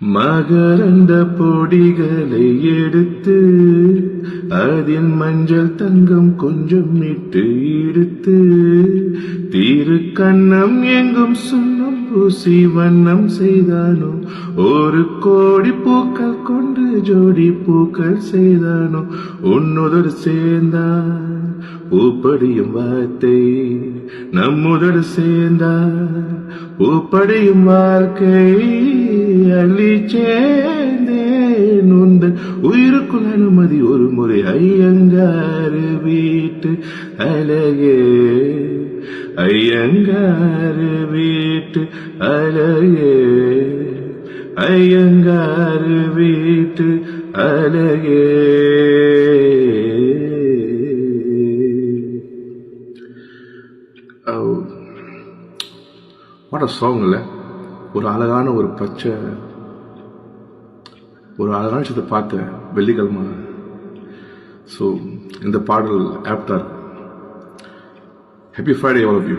மகரந்த பொடிகளை எடுத்து அதில் மஞ்சள் தங்கம் கொஞ்சம் இட்டு இழுத்து திருக்கண்ணம் எங்கும் சுண்ணம் பூசி வண்ணம் செய்தானோ ஒரு கோடி பூக்கள் கொண்டு ஜோடி பூக்கள் செய்தானோ உன்னுதர் சேர்ந்தார் பூப்படியும் வார்த்தை நம்முதர் சேர்ந்தார் பூப்படியும் வாழ்க்கை அள்ளி சேர்ந்தேன் உந்தன் உயிருக்குள் அனுமதி ஒரு முறை ஐயங்காறு வீட்டு அழகே ஐயங்காறு வீட்டு அழகே ஐயங்காறு வீட்டு அழகே. வாட் அ சாங் இல்லை? ஒரு அழகான ஒரு பச்சை ஒரு அழகான விஷயத்தை பார்த்தேன் வெள்ளிக்கிழமை. ஸோ இந்த பாடல் ஆப்டார். Happy Friday all of you.